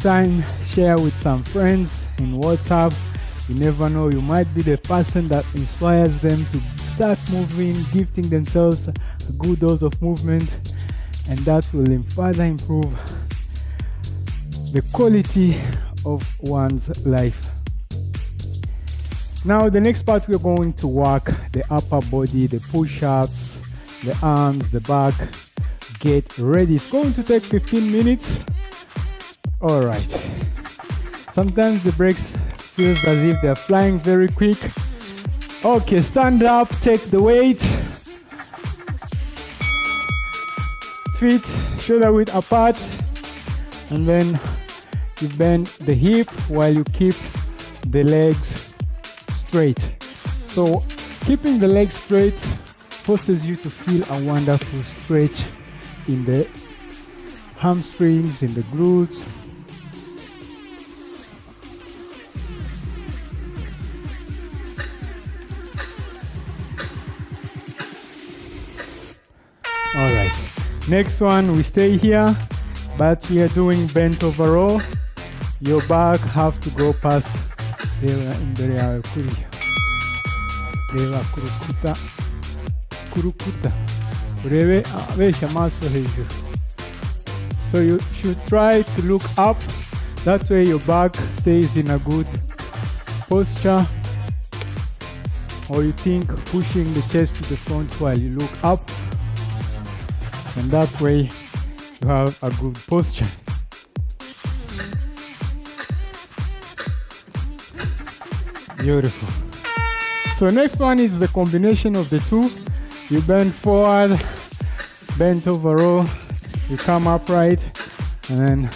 time, share with some friends in WhatsApp. You never know, you might be the person that inspires them to start moving, gifting themselves a good dose of movement, and that will further improve the quality of one's life. Now the next part, we're going to work the upper body, the push-ups, the arms, the back. Get ready. It's going to take 15 minutes. All right. Sometimes the breaks feels as if they're flying very quick. Okay, stand up, take the weight. Feet shoulder width apart, and then you bend the hip while you keep the legs straight. So keeping the legs straight forces you to feel a wonderful stretch in the hamstrings, in the glutes. All right, next one, we stay here, but we are doing bent over row. Your back have to go past so you should try to look up. That way your back stays in a good posture, or you think pushing the chest to the front while you look up, and that way you have a good posture. Beautiful. So next one is the combination of the two. You bend forward, bent over row, you come upright, and then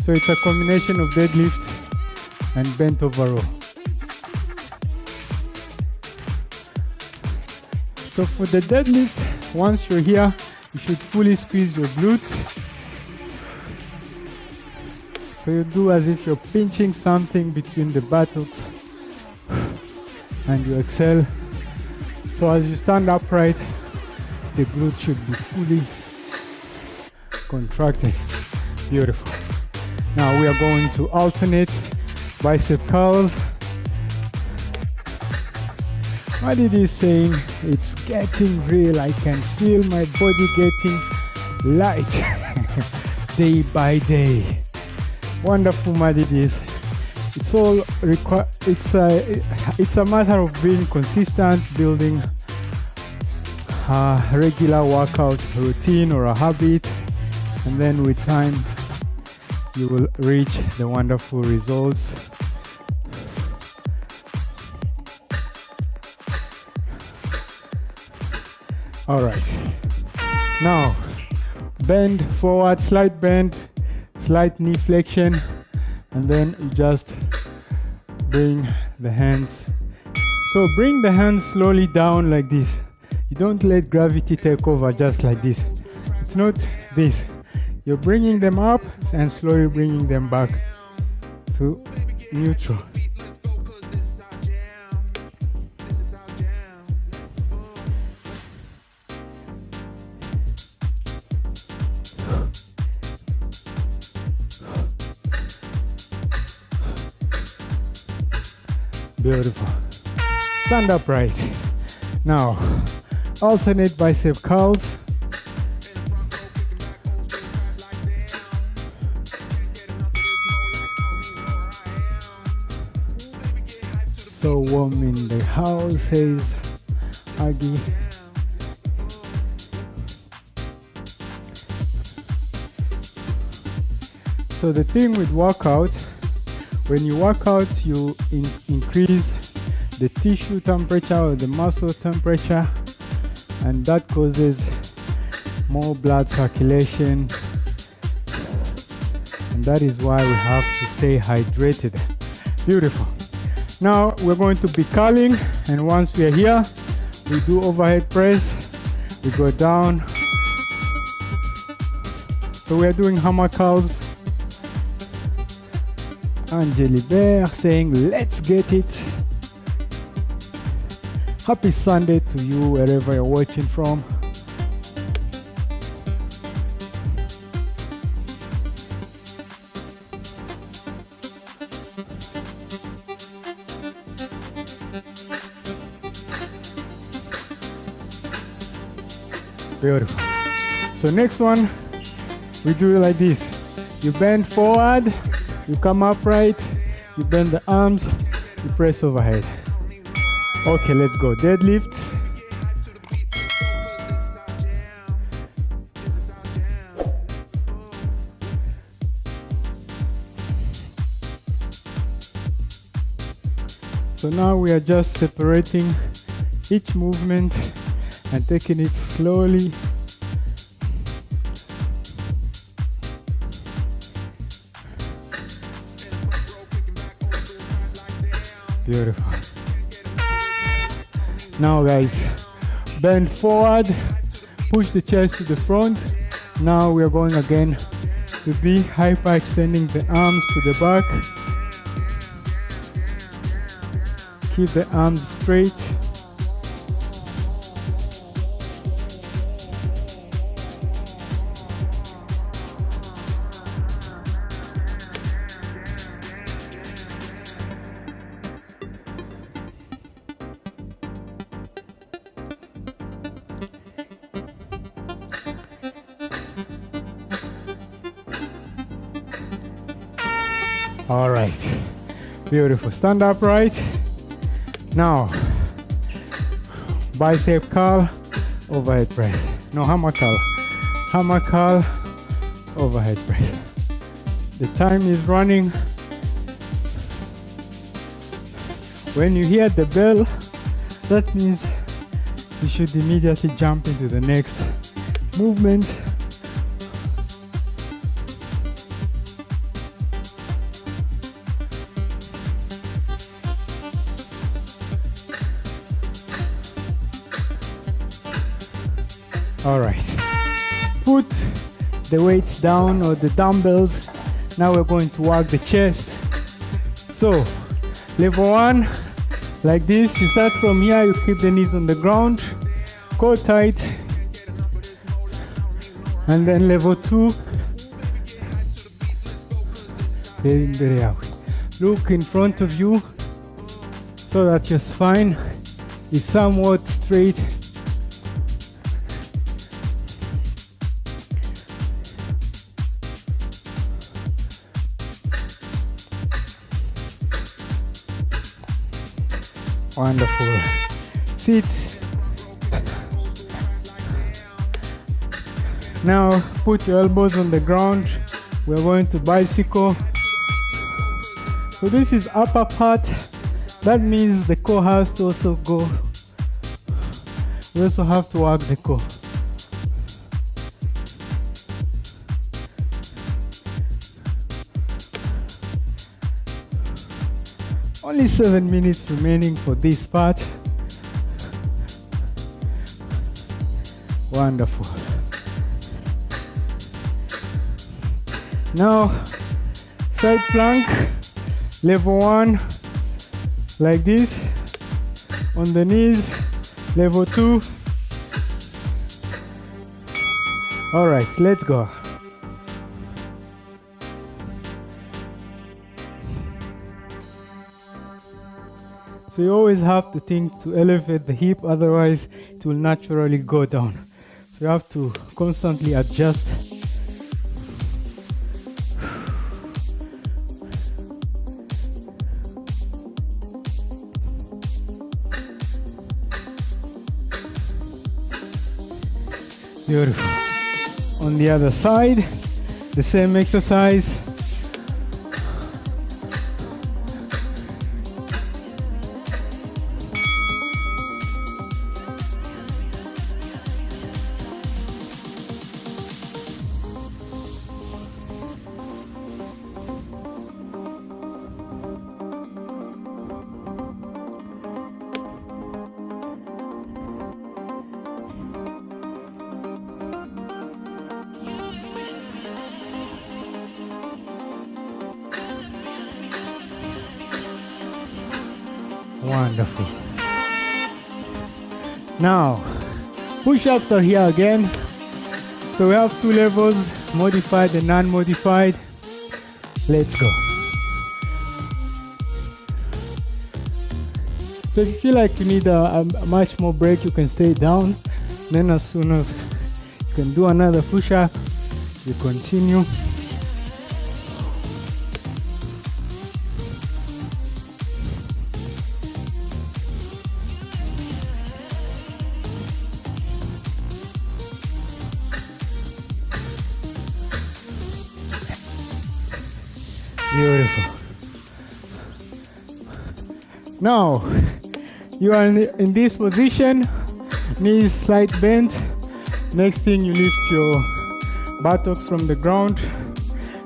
so it's a combination of deadlift and bent over row. So for the deadlift, once you're here, you should fully squeeze your glutes. So you do as if you're pinching something between the buttocks, and you exhale. So as you stand upright, the glutes should be fully contracted. Beautiful. Now we are going to alternate bicep curls. What it is saying, it's getting real. I can feel my body getting light day by day. Wonderful, Madidis. It's all it's a matter of being consistent, building a regular workout routine or a habit, and then with time you will reach the wonderful results. All right, now bend forward, slight bend, slight knee flexion, and then you just bring the hands. So bring the hands slowly down like this. You don't let gravity take over just like this. It's not this. You're bringing them up and slowly bringing them back to neutral. Beautiful. Stand upright. Now, alternate bicep curls. So warm in the house, says Aggie. So the thing with workout, when you work out, you increase the tissue temperature or the muscle temperature, and that causes more blood circulation, and that is why we have to stay hydrated. Beautiful. Now we're going to be curling, and once we are here, we do overhead press, we go down. So we are doing hammer curls. Angeli Bear saying, let's get it. Happy Sunday to you wherever you're watching from. Beautiful. So next one, we do it like this. You bend forward, you come upright, you bend the arms, you press overhead. Okay, let's go. Deadlift. So now we are just separating each movement and taking it slowly. Beautiful. Now guys, bend forward, push the chest to the front. Now we are going again to be hyperextending the arms to the back. Keep the arms straight. All right, beautiful. Stand upright. Now, bicep curl, overhead press. No, hammer curl. Hammer curl, overhead press. The time is running. When you hear the bell, that means you should immediately jump into the next movement. All right, put the weights down or the dumbbells. Now we're going to work the chest. So level 1, like this. You start from here, you keep the knees on the ground, core tight. And then level 2, look in front of you so that your spine is somewhat straight. Wonderful. Sit. Now put your elbows on the ground. We're going to bicycle. So this is upper part. That means the core has to also go. We also have to work the core. Only 7 minutes remaining for this part. Wonderful. Now, side plank, level 1, like this, on the knees, level 2. All right, let's go. So you always have to think to elevate the hip, otherwise it will naturally go down. So you have to constantly adjust. Beautiful. On the other side, the same exercise. Wonderful. Now, push-ups are here again. So we have 2 levels, modified and non-modified. Let's go. So if you feel like you need a much more break, you can stay down. Then as soon as can do another push-up. You continue. Beautiful. Now, you are in this position, knees slight bent. Next thing, you lift your buttocks from the ground,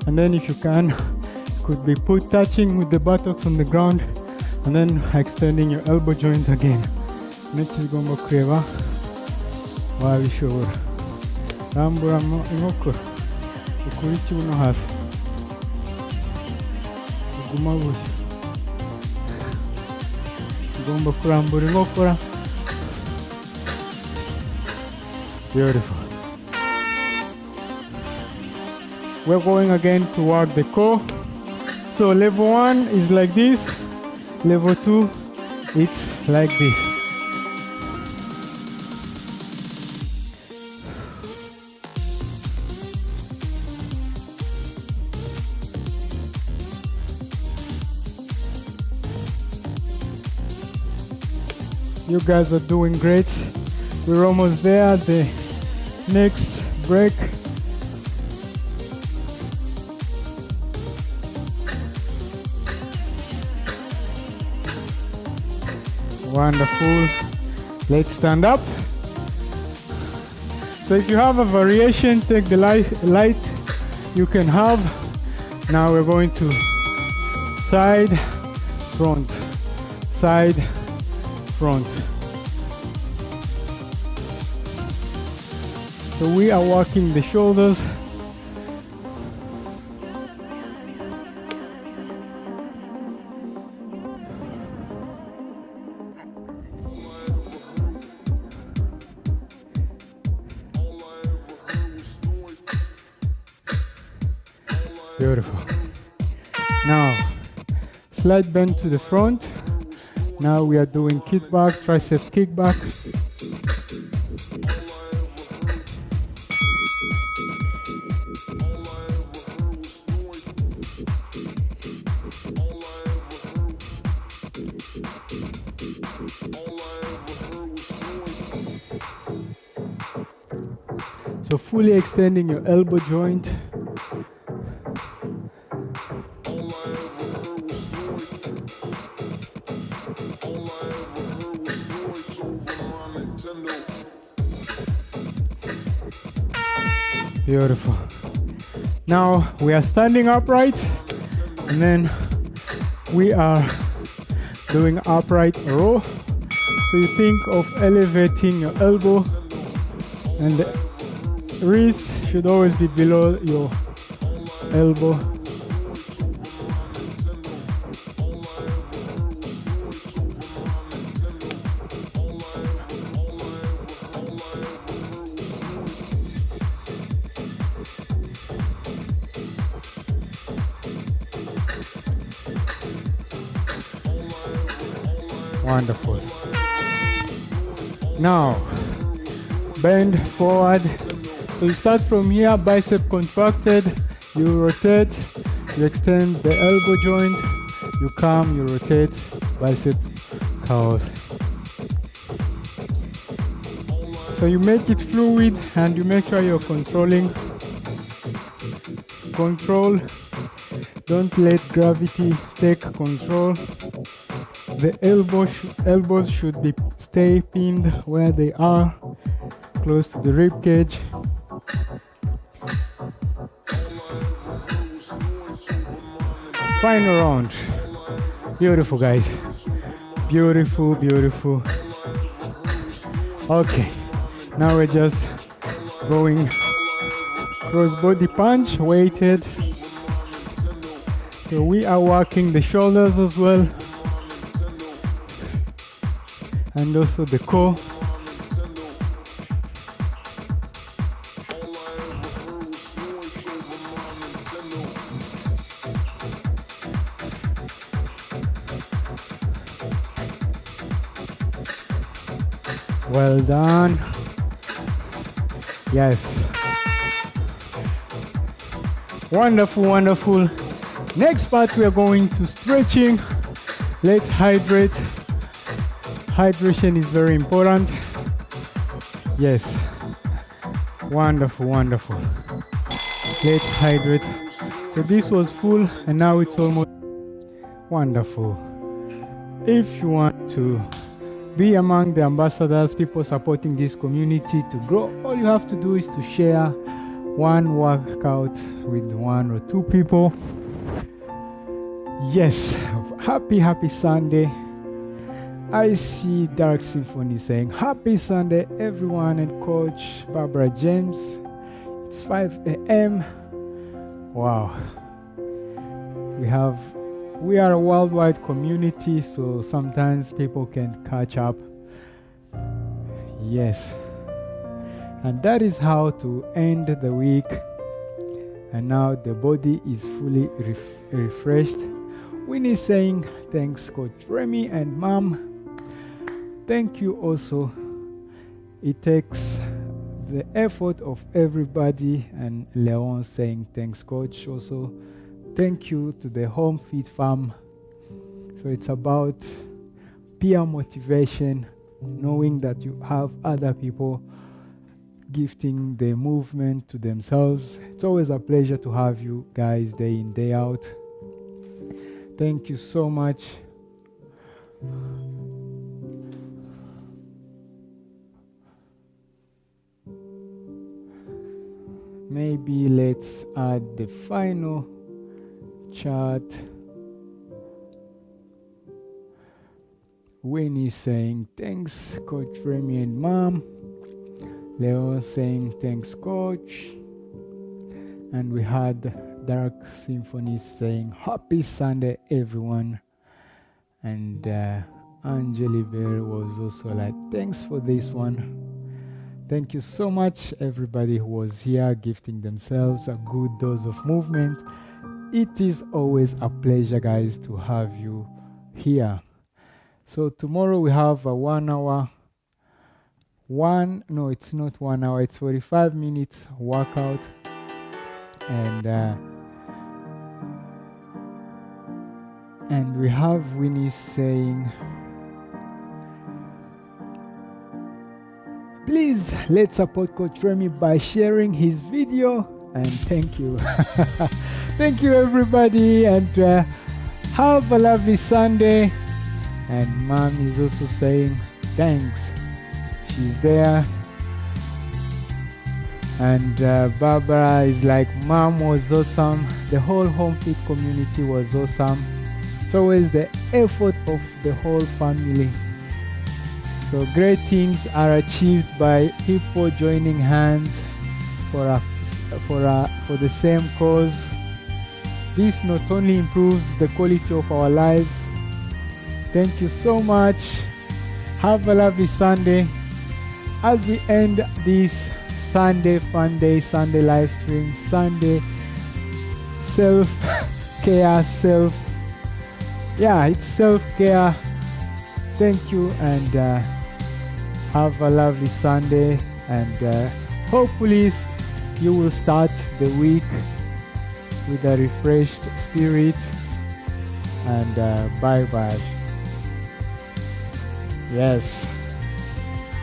and then if you can, could be touching with the buttocks on the ground, and then extending your elbow joint again. Next gomba kureba wabishobora. Rambura inkokora ukuri ikibuno hasi. Uguma bushya. Ugomba kurambura inkokora. Beautiful. We're going again toward the core. So level 1 is like this. Level 2, it's like this. You guys are doing great. We're almost there. The next break. Wonderful. Let's stand up. So if you have a variation, take the light you can have. Now we're going to side, front, side, front. So we are working the shoulders. Beautiful. Now, slight bend to the front. Now we are doing kickback, triceps kickback. So fully extending your elbow joint. Beautiful. Now we are standing upright, and then we are doing upright row. So you think of elevating your elbow, and the wrist should always be below your elbow. Wonderful. Now, bend forward. So you start from here, bicep contracted, you rotate, you extend the elbow joint, you come, you rotate, bicep curls. So you make it fluid and you make sure you're controlling. Control. Don't let gravity take control. The elbows should be stay pinned where they are, close to the rib cage. Final round. Beautiful, guys. Beautiful, beautiful. Okay, now we're just going cross body punch, weighted. So we are working the shoulders as well, and also the core. Well done. Yes. Wonderful, wonderful. Next part, we are going to stretching. Let's hydrate. Hydration is very important. Yes. Wonderful, wonderful. Let's hydrate. So this was full and now it's almost wonderful. If you want to be among the ambassadors, people supporting this community to grow, all you have to do is to share one workout with 1 or 2 people. Yes, happy Sunday. I see Dark Symphony saying happy Sunday everyone, and Coach Barbara James, it's 5 a.m. Wow. We are a worldwide community, so sometimes people can catch up. Yes. And that is how to end the week. And now the body is fully refreshed. Winnie saying thanks Coach Remmy and Mom. Thank you also. It takes the effort of everybody. And Leon saying thanks Coach also. Thank you to the Home Feed Farm. So it's about peer motivation, knowing that you have other people gifting the movement to themselves. It's always a pleasure to have you guys day in, day out. Thank you so much. Maybe let's add the final chart. Winnie saying thanks Coach Remmy and Mom. Leo saying thanks Coach. And we had Dark Symphony saying happy Sunday everyone. And Angeli Bear was also like thanks for this one. Thank you so much everybody who was here gifting themselves a good dose of movement. It is always a pleasure guys to have you here. So tomorrow we have a 1 hour, no it's not 1 hour, it's 45 minutes workout. And we have Winnie saying, please let's support Coach Remmy by sharing his video, and thank you. Thank you everybody, and have a lovely Sunday. And Mom is also saying thanks, she's there. And Barbara is like Mom was awesome, the whole Home Fit community was awesome. It's always the effort of the whole family. So great things are achieved by people joining hands for the same cause. This not only improves the quality of our lives. Thank you so much. Have a lovely Sunday. As we end this Sunday Fun Day, Sunday live stream, Sunday self-care, it's self-care. Thank you, and have a lovely Sunday, and hopefully you will start the week with a refreshed spirit. And bye bye. Yes.